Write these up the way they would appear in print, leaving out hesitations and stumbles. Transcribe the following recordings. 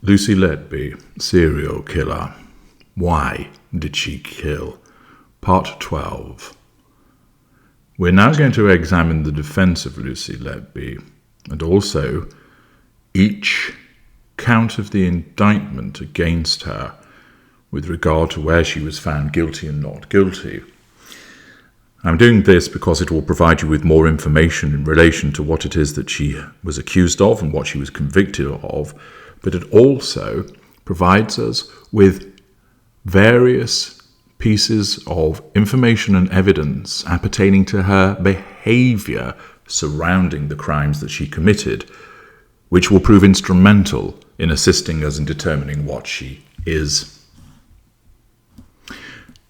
Lucy Letby, serial killer. Why did she kill? Part 12. We're now going to examine the defense of Lucy Letby and also each count of the indictment against her with regard to where she was found guilty and not guilty. I'm doing this because it will provide you with more information in relation to what it is that she was accused of and what she was convicted of, but it also provides us with various pieces of information and evidence appertaining to her behaviour surrounding the crimes that she committed, which will prove instrumental in assisting us in determining what she is.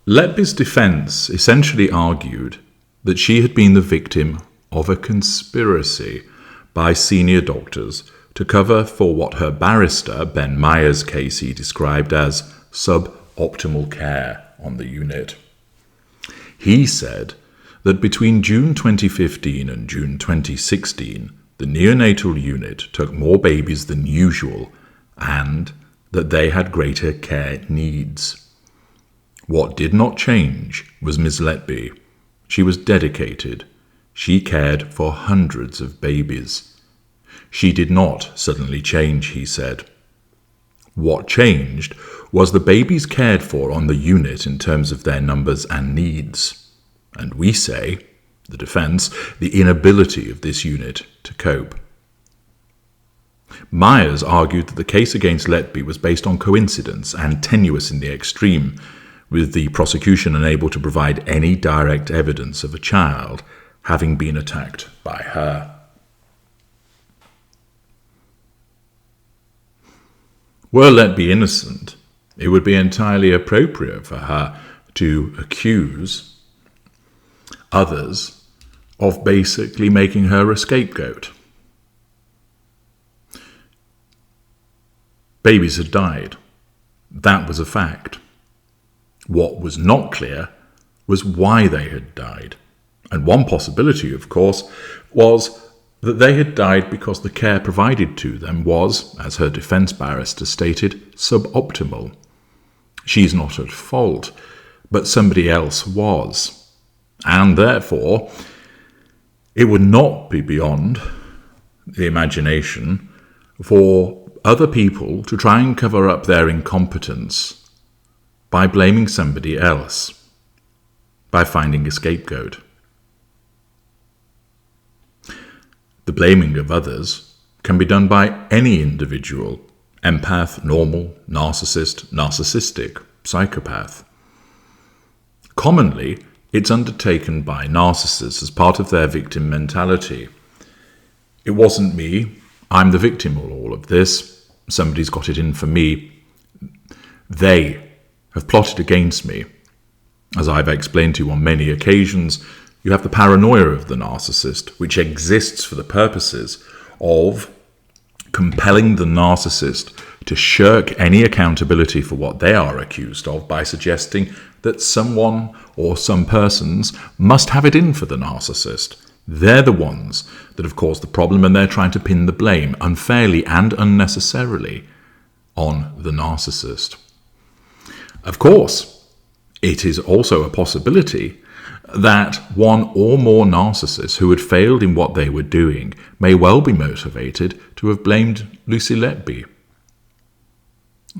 Letby's defence essentially argued that she had been the victim of a conspiracy by senior doctors to cover for what her barrister, Ben Myers' Casey, described as suboptimal care on the unit. He said that between June 2015 and June 2016, the neonatal unit took more babies than usual and that they had greater care needs. What did not change was Miss Letby. She was dedicated. She cared for hundreds of babies. She did not suddenly change, he said. What changed was the babies cared for on the unit in terms of their numbers and needs. And we say, the defence, the inability of this unit to cope. Myers argued that the case against Letby was based on coincidence and tenuous in the extreme, with the prosecution unable to provide any direct evidence of a child having been attacked by her. Were Letby innocent, it would be entirely appropriate for her to accuse others of basically making her a scapegoat. Babies had died. That was a fact. What was not clear was why they had died. And one possibility, of course, was that they had died because the care provided to them was, as her defence barrister stated, suboptimal. She's not at fault, but somebody else was. And therefore, it would not be beyond the imagination for other people to try and cover up their incompetence by blaming somebody else, by finding a scapegoat. The blaming of others can be done by any individual, empath, normal, narcissist, narcissistic, psychopath. Commonly, it's undertaken by narcissists as part of their victim mentality. It wasn't me, I'm the victim of all of this, somebody's got it in for me. They have plotted against me. As I've explained to you on many occasions, you have the paranoia of the narcissist, which exists for the purposes of compelling the narcissist to shirk any accountability for what they are accused of by suggesting that someone or some persons must have it in for the narcissist. They're the ones that have caused the problem, and they're trying to pin the blame unfairly and unnecessarily on the narcissist. Of course, it is also a possibility that one or more narcissists who had failed in what they were doing may well be motivated to have blamed Lucy Letby.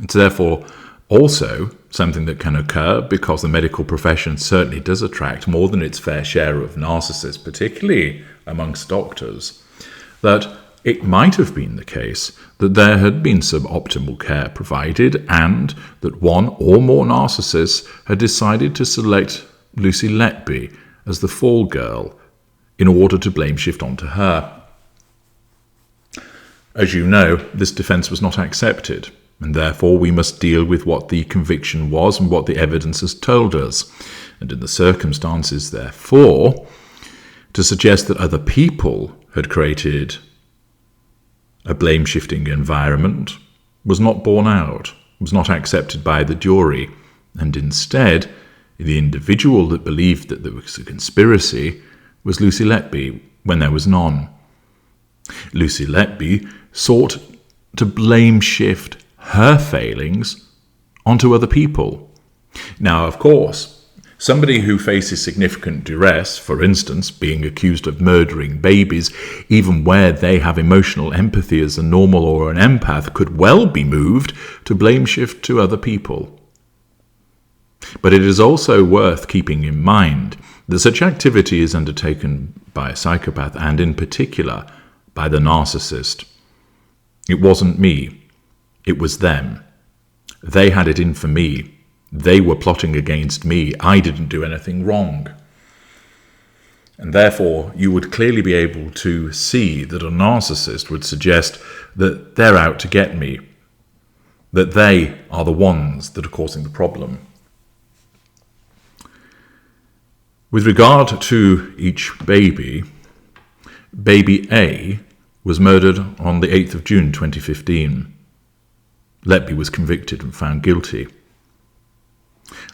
It's therefore also something that can occur because the medical profession certainly does attract more than its fair share of narcissists, particularly amongst doctors, that it might have been the case that there had been suboptimal care provided and that one or more narcissists had decided to select Lucy Letby as the fall girl in order to blame shift onto her. As you know, this defence was not accepted, and therefore we must deal with what the conviction was and what the evidence has told us. And in the circumstances, therefore, to suggest that other people had created a blame-shifting environment was not borne out, was not accepted by the jury, and instead, the individual that believed that there was a conspiracy was Lucy Letby when there was none. Lucy Letby sought to blame shift her failings onto other people. Now, of course, somebody who faces significant duress, for instance, being accused of murdering babies, even where they have emotional empathy as a normal or an empath, could well be moved to blame shift to other people. But it is also worth keeping in mind that such activity is undertaken by a psychopath, and in particular by the narcissist. It wasn't me. It was them. They had it in for me. They were plotting against me. I didn't do anything wrong. And therefore, you would clearly be able to see that a narcissist would suggest that they're out to get me, that they are the ones that are causing the problem. With regard to each baby, baby A was murdered on the 8th of June 2015. Letby was convicted and found guilty.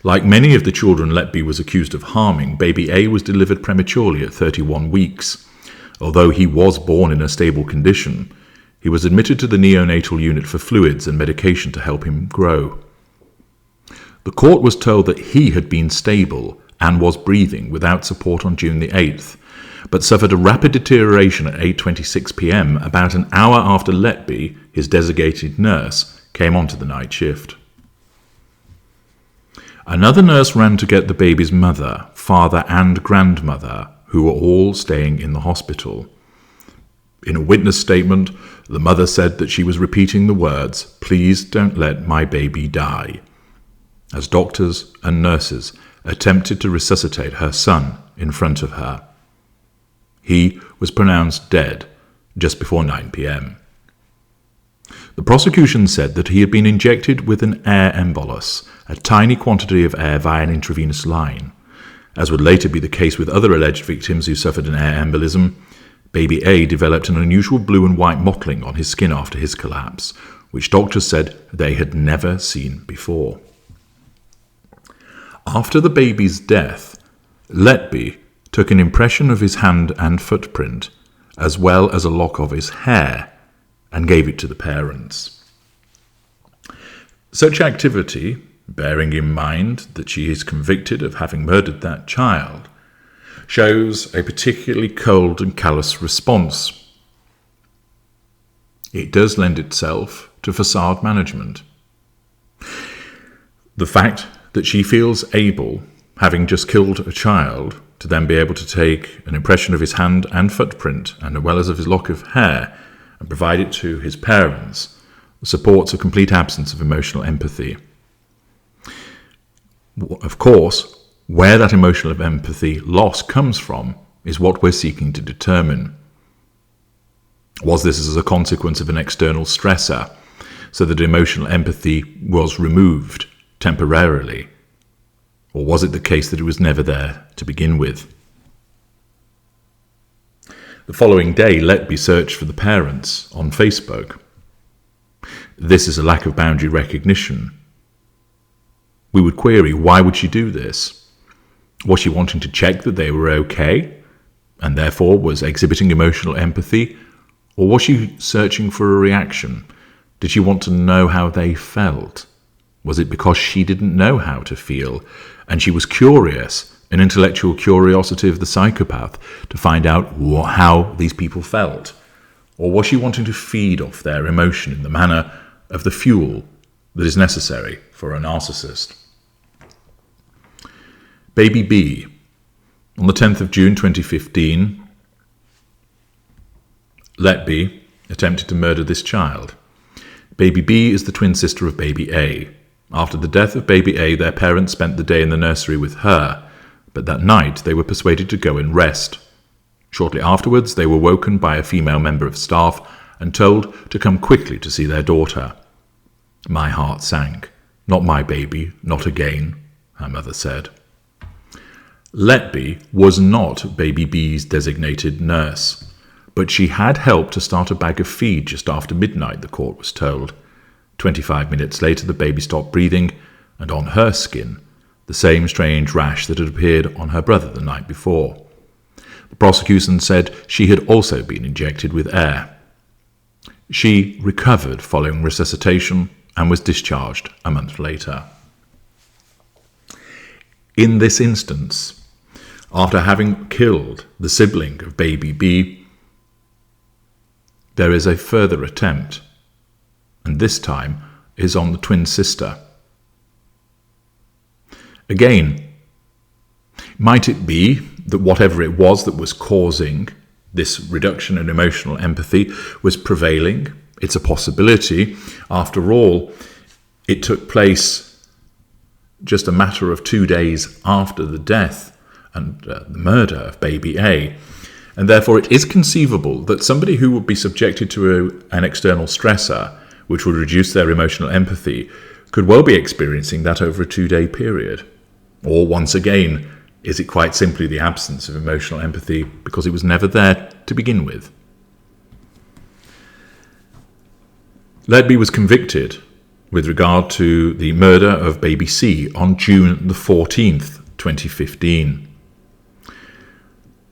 Like many of the children Letby was accused of harming, baby A was delivered prematurely at 31 weeks. Although he was born in a stable condition, he was admitted to the neonatal unit for fluids and medication to help him grow. The court was told that he had been stable and was breathing without support on June the 8th, but suffered a rapid deterioration at 8:26 p.m, about an hour after Letby, his designated nurse, came onto the night shift. Another nurse ran to get the baby's mother, father and grandmother, who were all staying in the hospital. In a witness statement, the mother said that she was repeating the words, "Please don't let my baby die," as doctors and nurses attempted to resuscitate her son in front of her. He was pronounced dead just before 9 p.m. The prosecution said that he had been injected with an air embolus, a tiny quantity of air via an intravenous line. As would later be the case with other alleged victims who suffered an air embolism, baby A developed an unusual blue and white mottling on his skin after his collapse, which doctors said they had never seen before. After the baby's death, Letby took an impression of his hand and footprint, as well as a lock of his hair, and gave it to the parents. Such activity, bearing in mind that she is convicted of having murdered that child, shows a particularly cold and callous response. It does lend itself to facade management. The fact that she feels able, having just killed a child, to then be able to take an impression of his hand and footprint, and as well as of his lock of hair, and provide it to his parents, supports a complete absence of emotional empathy. Of course, where that emotional empathy loss comes from is what we're seeking to determine. Was this as a consequence of an external stressor, so that emotional empathy was removed temporarily? Or was it the case that it was never there to begin with? The following day, Letby searched for the parents on Facebook. This is a lack of boundary recognition. We would query, why would she do this? Was she wanting to check that they were okay, and therefore was exhibiting emotional empathy? Or was she searching for a reaction? Did she want to know how they felt? Was it because she didn't know how to feel, and she was curious, an intellectual curiosity of the psychopath, to find out how these people felt? Or was she wanting to feed off their emotion in the manner of the fuel that is necessary for a narcissist? Baby B. On the 10th of June 2015, Letby attempted to murder this child. Baby B is the twin sister of baby A. After the death of baby A, their parents spent the day in the nursery with her, but that night they were persuaded to go and rest. Shortly afterwards, they were woken by a female member of staff and told to come quickly to see their daughter. My heart sank. Not my baby, not again, her mother said. Letby was not baby B's designated nurse, but she had helped to start a bag of feed just after midnight, the court was told. 25 minutes later, the baby stopped breathing, and on her skin, the same strange rash that had appeared on her brother the night before. The prosecution said she had also been injected with air. She recovered following resuscitation and was discharged a month later. In this instance, after having killed the sibling of baby B, there is a further attempt, and this time is on the twin sister. Again, might it be that whatever it was that was causing this reduction in emotional empathy was prevailing? It's a possibility. After all, it took place just a matter of 2 days after the death and the murder of baby A. And therefore it is conceivable that somebody who would be subjected to an external stressor, which would reduce their emotional empathy, could well be experiencing that over a 2-day period. Or once again, is it quite simply the absence of emotional empathy because it was never there to begin with? Letby was convicted with regard to the murder of baby C on June the 14th, 2015.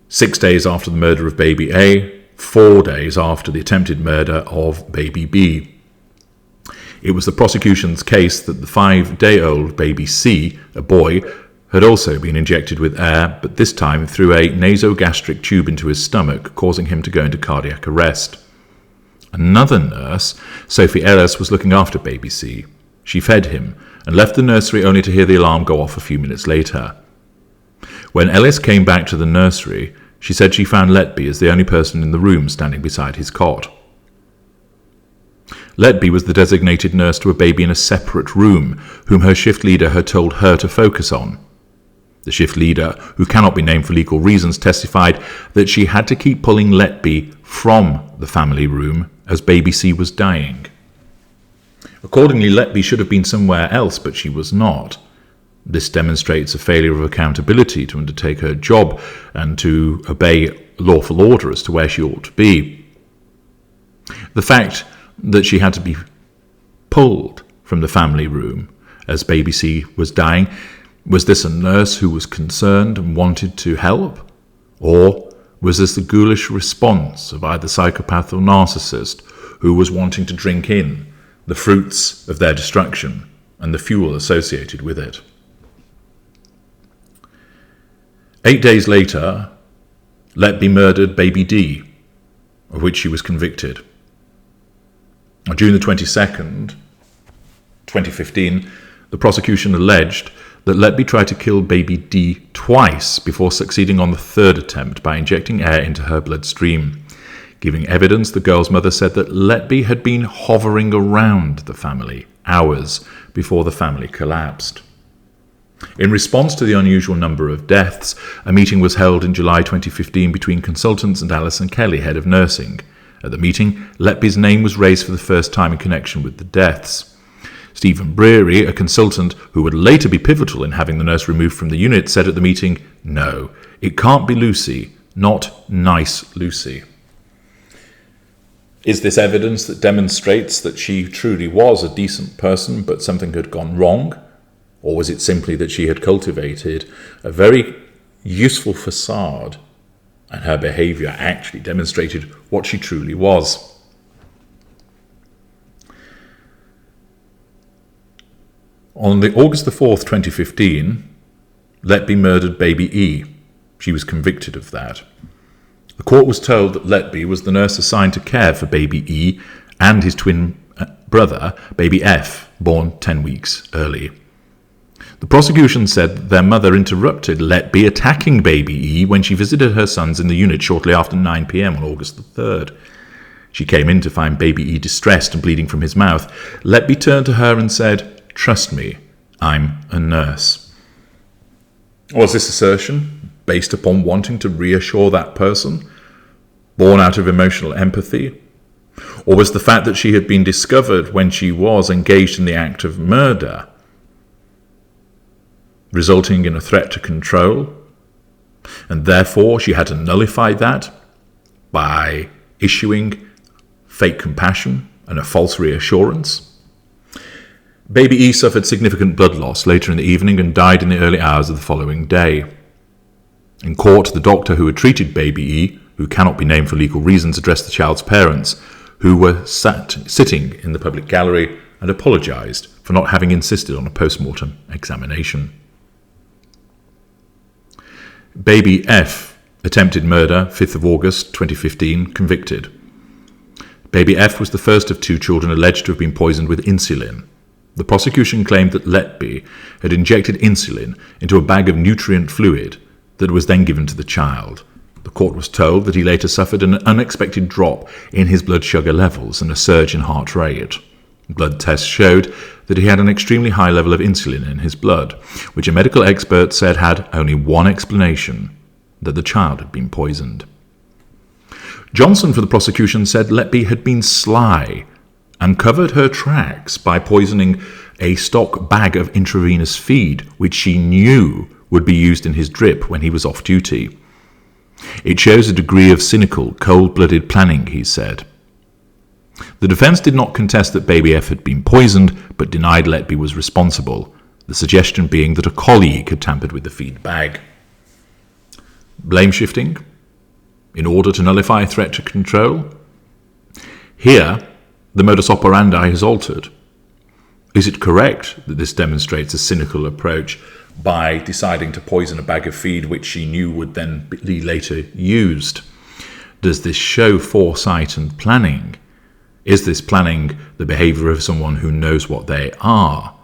6 days after the murder of baby A, 4 days after the attempted murder of baby B. It was the prosecution's case that the 5-day-old baby C, a boy, had also been injected with air, but this time through a nasogastric tube into his stomach, causing him to go into cardiac arrest. Another nurse, Sophie Ellis, was looking after baby C. She fed him and left the nursery only to hear the alarm go off a few minutes later. When Ellis came back to the nursery, she said she found Letby as the only person in the room standing beside his cot. Letby was the designated nurse to a baby in a separate room, whom her shift leader had told her to focus on. The shift leader, who cannot be named for legal reasons, testified that she had to keep pulling Letby from the family room as baby C was dying. Accordingly, Letby should have been somewhere else, but she was not. This demonstrates a failure of accountability to undertake her job and to obey lawful order as to where she ought to be. The fact that she had to be pulled from the family room as baby C was dying, was this a nurse who was concerned and wanted to help? Or was this the ghoulish response of either psychopath or narcissist who was wanting to drink in the fruits of their destruction and the fuel associated with it? 8 days later, Letby murdered baby D, of which she was convicted. On June the 22nd, 2015, the prosecution alleged that Letby tried to kill baby D twice before succeeding on the third attempt by injecting air into her bloodstream. Giving evidence, the girl's mother said that Letby had been hovering around the family hours before the family collapsed. In response to the unusual number of deaths, a meeting was held in July 2015 between consultants and Alison Kelly, head of nursing. At the meeting, Letby's name was raised for the first time in connection with the deaths. Stephen Breary, a consultant who would later be pivotal in having the nurse removed from the unit, said at the meeting, "No, it can't be Lucy, not nice Lucy." Is this evidence that demonstrates that she truly was a decent person but something had gone wrong? Or was it simply that she had cultivated a very useful facade and her behaviour actually demonstrated what she truly was? On August the 4th, 2015, Letby murdered baby E. She was convicted of that. The court was told that Letby was the nurse assigned to care for baby E and his twin brother, baby F, born 10 weeks early. The prosecution said that their mother interrupted Letby attacking baby E when she visited her sons in the unit shortly after 9 p.m. on August the 3rd. She came in to find baby E distressed and bleeding from his mouth. Letby turned to her and said, "Trust me, I'm a nurse." Was this assertion based upon wanting to reassure that person, born out of emotional empathy? Or was the fact that she had been discovered when she was engaged in the act of murder, resulting in a threat to control, and therefore she had to nullify that by issuing fake compassion and a false reassurance? Baby E suffered significant blood loss later in the evening and died in the early hours of the following day. In court, the doctor who had treated baby E, who cannot be named for legal reasons, addressed the child's parents, who were sitting in the public gallery and apologised for not having insisted on a post-mortem examination. Baby F, attempted murder, 5th of August 2015, convicted. Baby F was the first of 2 children alleged to have been poisoned with insulin. The prosecution claimed that Letby had injected insulin into a bag of nutrient fluid that was then given to the child. The court was told that he later suffered an unexpected drop in his blood sugar levels and a surge in heart rate. Blood tests showed that he had an extremely high level of insulin in his blood, which a medical expert said had only one explanation: that the child had been poisoned. Johnson for the prosecution said Letby had been sly and covered her tracks by poisoning a stock bag of intravenous feed, which she knew would be used in his drip when he was off duty. It shows a degree of cynical, cold-blooded planning, he said. The defence did not contest that Baby F had been poisoned, but denied Letby was responsible, the suggestion being that a colleague had tampered with the feed bag. Blame shifting? In order to nullify a threat to control? Here, the modus operandi has altered. Is it correct that this demonstrates a cynical approach by deciding to poison a bag of feed which she knew would then be later used? Does this show foresight and planning? Is this planning the behaviour of someone who knows what they are?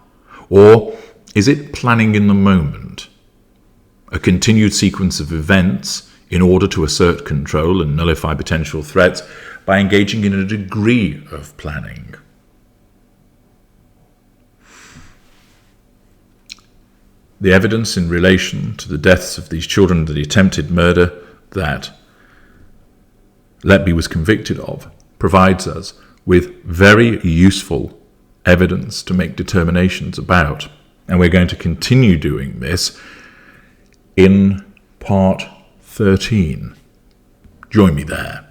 Or is it planning in the moment? A continued sequence of events in order to assert control and nullify potential threats by engaging in a degree of planning. The evidence in relation to the deaths of these children and the attempted murder that Letby was convicted of provides us with very useful evidence to make determinations about. And we're going to continue doing this in part 13. Join me there.